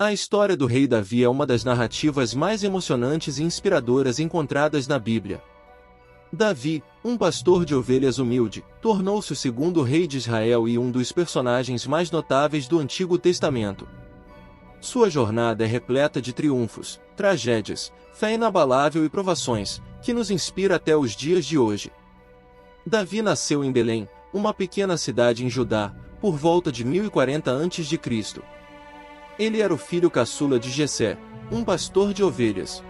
A história do rei Davi é uma das narrativas mais emocionantes e inspiradoras encontradas na Bíblia. Davi, um pastor de ovelhas humilde, tornou-se o segundo rei de Israel e um dos personagens mais notáveis do Antigo Testamento. Sua jornada é repleta de triunfos, tragédias, fé inabalável e provações, que nos inspira até os dias de hoje. Davi nasceu em Belém, uma pequena cidade em Judá, por volta de 1040 a.C. Ele era o filho caçula de Jessé, um pastor de ovelhas.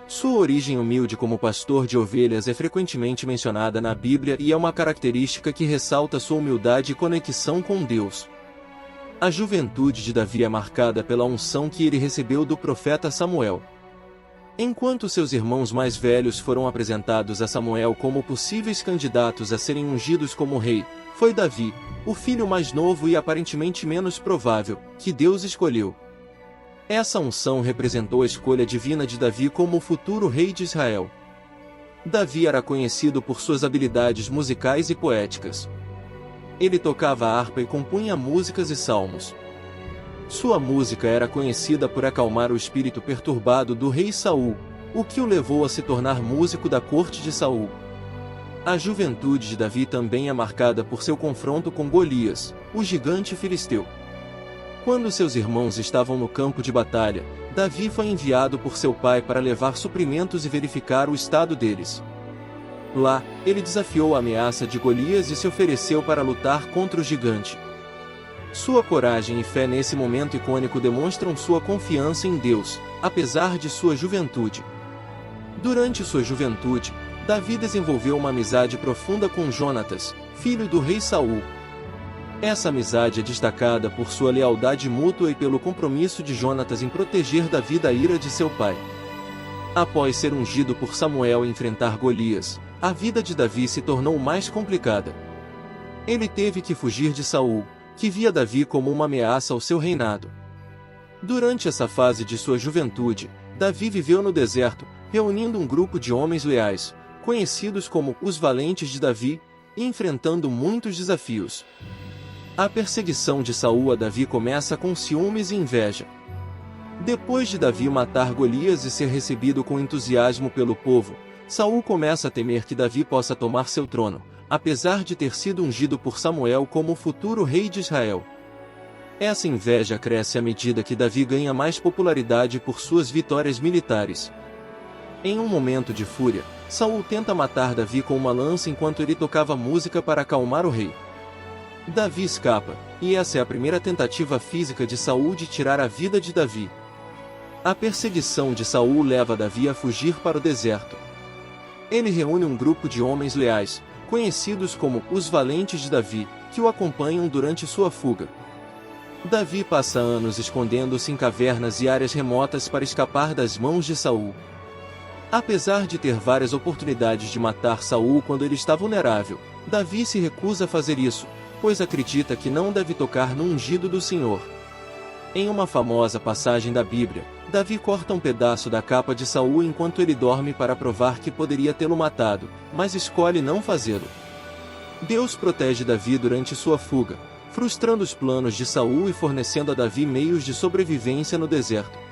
Sua origem humilde como pastor de ovelhas é frequentemente mencionada na Bíblia e é uma característica que ressalta sua humildade e conexão com Deus. A juventude de Davi é marcada pela unção que ele recebeu do profeta Samuel. Enquanto seus irmãos mais velhos foram apresentados a Samuel como possíveis candidatos a serem ungidos como rei, foi Davi, o filho mais novo e aparentemente menos provável, que Deus escolheu. Essa unção representou a escolha divina de Davi como o futuro rei de Israel. Davi era conhecido por suas habilidades musicais e poéticas. Ele tocava harpa e compunha músicas e salmos. Sua música era conhecida por acalmar o espírito perturbado do rei Saul, o que o levou a se tornar músico da corte de Saul. A juventude de Davi também é marcada por seu confronto com Golias, o gigante filisteu. Quando seus irmãos estavam no campo de batalha, Davi foi enviado por seu pai para levar suprimentos e verificar o estado deles. Lá, ele desafiou a ameaça de Golias e se ofereceu para lutar contra o gigante. Sua coragem e fé nesse momento icônico demonstram sua confiança em Deus, apesar de sua juventude. Durante sua juventude, Davi desenvolveu uma amizade profunda com Jonatas, filho do rei Saul. Essa amizade é destacada por sua lealdade mútua e pelo compromisso de Jonatas em proteger Davi da ira de seu pai. Após ser ungido por Samuel e enfrentar Golias, a vida de Davi se tornou mais complicada. Ele teve que fugir de Saul, que via Davi como uma ameaça ao seu reinado. Durante essa fase de sua juventude, Davi viveu no deserto, reunindo um grupo de homens leais, conhecidos como os valentes de Davi, e enfrentando muitos desafios. A perseguição de Saul a Davi começa com ciúmes e inveja. Depois de Davi matar Golias e ser recebido com entusiasmo pelo povo, Saul começa a temer que Davi possa tomar seu trono, apesar de ter sido ungido por Samuel como o futuro rei de Israel. Essa inveja cresce à medida que Davi ganha mais popularidade por suas vitórias militares. Em um momento de fúria, Saul tenta matar Davi com uma lança enquanto ele tocava música para acalmar o rei. Davi escapa, e essa é a primeira tentativa física de Saul de tirar a vida de Davi. A perseguição de Saul leva Davi a fugir para o deserto. Ele reúne um grupo de homens leais, conhecidos como os valentes de Davi, que o acompanham durante sua fuga. Davi passa anos escondendo-se em cavernas e áreas remotas para escapar das mãos de Saul. Apesar de ter várias oportunidades de matar Saul quando ele está vulnerável, Davi se recusa a fazer isso, pois acredita que não deve tocar no ungido do Senhor. Em uma famosa passagem da Bíblia, Davi corta um pedaço da capa de Saul enquanto ele dorme para provar que poderia tê-lo matado, mas escolhe não fazê-lo. Deus protege Davi durante sua fuga, frustrando os planos de Saul e fornecendo a Davi meios de sobrevivência no deserto.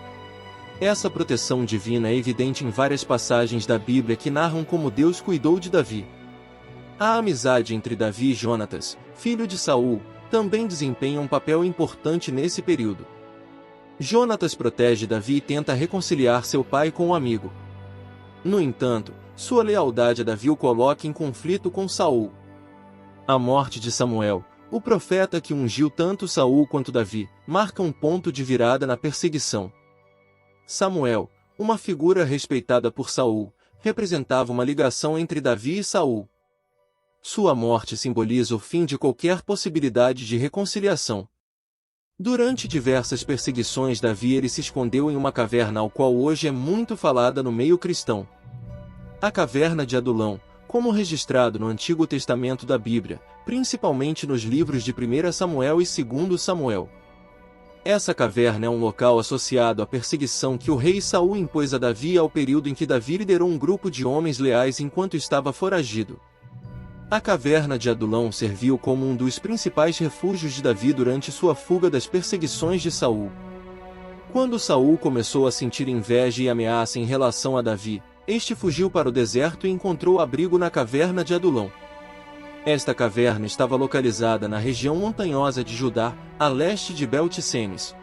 Essa proteção divina é evidente em várias passagens da Bíblia que narram como Deus cuidou de Davi. A amizade entre Davi e Jonatas, filho de Saul, também desempenha um papel importante nesse período. Jonatas protege Davi e tenta reconciliar seu pai com o amigo. No entanto, sua lealdade a Davi o coloca em conflito com Saul. A morte de Samuel, o profeta que ungiu tanto Saul quanto Davi, marca um ponto de virada na perseguição. Samuel, uma figura respeitada por Saul, representava uma ligação entre Davi e Saul. Sua morte simboliza o fim de qualquer possibilidade de reconciliação. Durante diversas perseguições Davi ele se escondeu em uma caverna ao qual hoje é muito falada no meio cristão. A caverna de Adulão, como registrado no Antigo Testamento da Bíblia, principalmente nos livros de 1 Samuel e 2 Samuel. Essa caverna é um local associado à perseguição que o rei Saul impôs a Davi ao período em que Davi liderou um grupo de homens leais enquanto estava foragido. A caverna de Adulão serviu como um dos principais refúgios de Davi durante sua fuga das perseguições de Saul. Quando Saul começou a sentir inveja e ameaça em relação a Davi, este fugiu para o deserto e encontrou abrigo na caverna de Adulão. Esta caverna estava localizada na região montanhosa de Judá, a leste de Bet-Semes.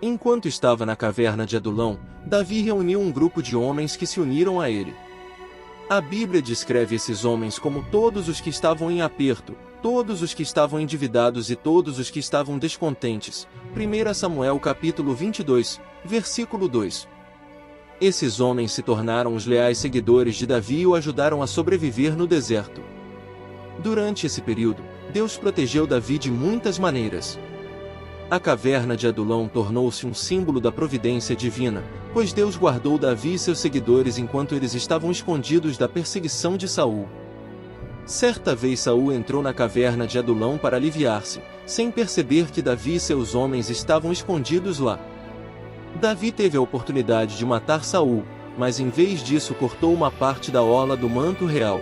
Enquanto estava na caverna de Adulão, Davi reuniu um grupo de homens que se uniram a ele. A Bíblia descreve esses homens como todos os que estavam em aperto, todos os que estavam endividados e todos os que estavam descontentes. 1 Samuel capítulo 22, versículo 2. Esses homens se tornaram os leais seguidores de Davi e o ajudaram a sobreviver no deserto. Durante esse período, Deus protegeu Davi de muitas maneiras. A caverna de Adulão tornou-se um símbolo da providência divina, pois Deus guardou Davi e seus seguidores enquanto eles estavam escondidos da perseguição de Saul. Certa vez Saul entrou na caverna de Adulão para aliviar-se, sem perceber que Davi e seus homens estavam escondidos lá. Davi teve a oportunidade de matar Saul, mas em vez disso cortou uma parte da orla do manto real.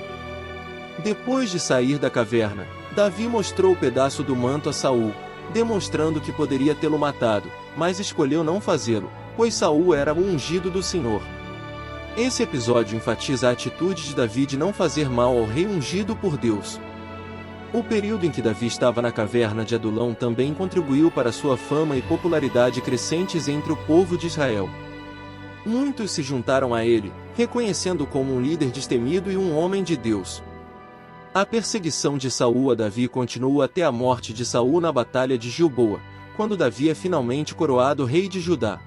Depois de sair da caverna, Davi mostrou o pedaço do manto a Saul, demonstrando que poderia tê-lo matado, mas escolheu não fazê-lo, pois Saul era o ungido do Senhor. Esse episódio enfatiza a atitude de Davi de não fazer mal ao rei ungido por Deus. O período em que Davi estava na caverna de Adulão também contribuiu para sua fama e popularidade crescentes entre o povo de Israel. Muitos se juntaram a ele, reconhecendo-o como um líder destemido e um homem de Deus. A perseguição de Saul a Davi continua até a morte de Saul na Batalha de Gilboa, quando Davi é finalmente coroado rei de Judá.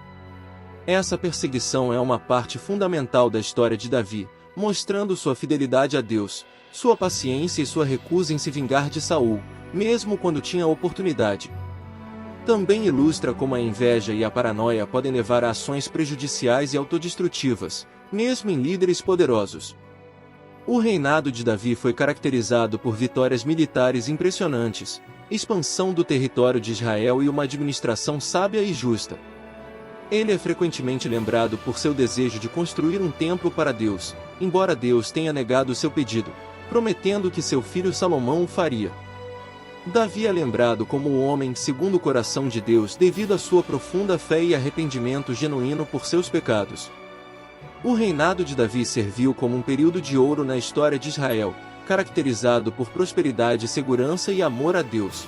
Essa perseguição é uma parte fundamental da história de Davi, mostrando sua fidelidade a Deus, sua paciência e sua recusa em se vingar de Saul, mesmo quando tinha a oportunidade. Também ilustra como a inveja e a paranoia podem levar a ações prejudiciais e autodestrutivas, mesmo em líderes poderosos. O reinado de Davi foi caracterizado por vitórias militares impressionantes, expansão do território de Israel e uma administração sábia e justa. Ele é frequentemente lembrado por seu desejo de construir um templo para Deus, embora Deus tenha negado seu pedido, prometendo que seu filho Salomão o faria. Davi é lembrado como o homem segundo o coração de Deus devido à sua profunda fé e arrependimento genuíno por seus pecados. O reinado de Davi serviu como um período de ouro na história de Israel, caracterizado por prosperidade, segurança e amor a Deus.